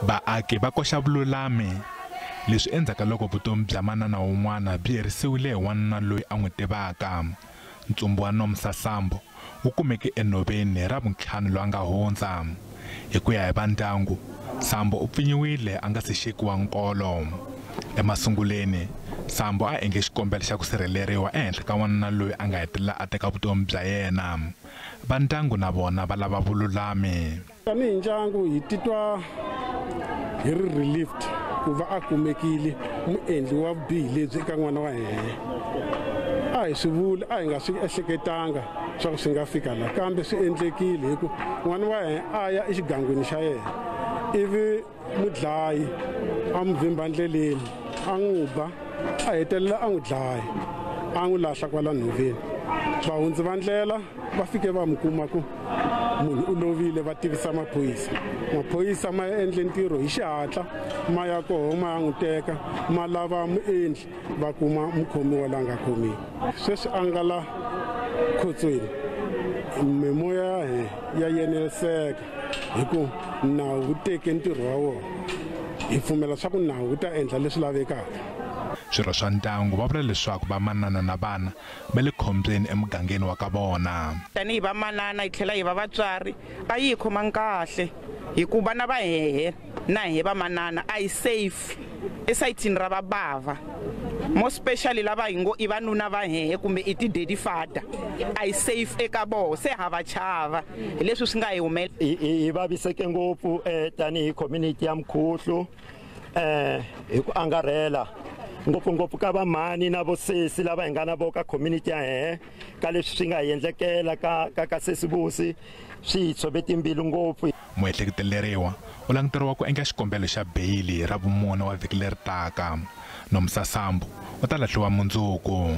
Vaaki va koxa vululami leswi endzhaku loko vutomi bya manana wun'wana byi herisiwile hi wanuna loyi a n'wi tivaka. Ntsumbu wa Nomsa Sambo wu kumeke enhoveni ra vuntlhanu loyi a nga hundza. Hi ku ya hi va ndyangu, Sambo u pfinyiwile a nga si xekiwa nkolo. Emasunguleni Sambo a endle xikombelo xa ku sirheleriwa ehenhla ka wanuna loyi a nga hetelela a teka vutomi bya yena. Va ndyangu na vona va lava vululami. Tanihi ndyangu hi titwa hi ri relieved ku va a kumekile muendli wa vubihi lebyi eka n'wana wa hina. A hi swi vuli, a hi nga swi ehleketanga swa ku swi nga fika la, kambe swi endlekile hi ku n'wana wa hina a ya exigangwini xa yena, ivi mudlayi a n'wi vhimba ndleleni, a n'wi ba, a hetelela a n'wi dlaya, a n'wi lahla kwala nhoveni. Vahundzi va ndlela va fike va n'wi kuma ku munhu u lovile, va tivisa maphorisa. Maphorisa ma endle ntirho hi xihatla, ma ya koho ma ya n'wi teka, ma lava muendli, va kuma mukhomiwe la nga khomiwe. Sweswi a nga la khotsweni, mimoya ya yeneliseka hi ku nawu wu teke ntirho wa wona. Hi pfumela swa ku nawu wu ta endla leswi lavekaka. Swirho swa ndyangu va vula leswaku vamanana na vana va le khombyeni emugangeni wa ka vona. Tanihi vamanana hi tlhela hi va vatswari, a yi hi khomangi kahle hikuva vana va hehe na hi vamanana a yi safe esayitini ra vabava, more specially lava hi ngo i vanuna va hehe kumbe i ti-daddy father, a yi safe eka vona, se hava chava. Hi leswi swi nga hi humelela. Hi vaviseke ngopfu tanihi community ya Mkhuhlu hi ku angarhela ngopfungopfu ka vamhani na vosesi lava hi nga na vo ka community ya hehe, ka leswi swi nga hi endlekela ka sesibusi swi hi tshove timbilu ngopfu. Muehleketeleriwa u languteriwa ku endla xikombelo xa beyili ra vumune wa vhiki leri taka. Nomsa Sambo u ta lahliwa mundzuku.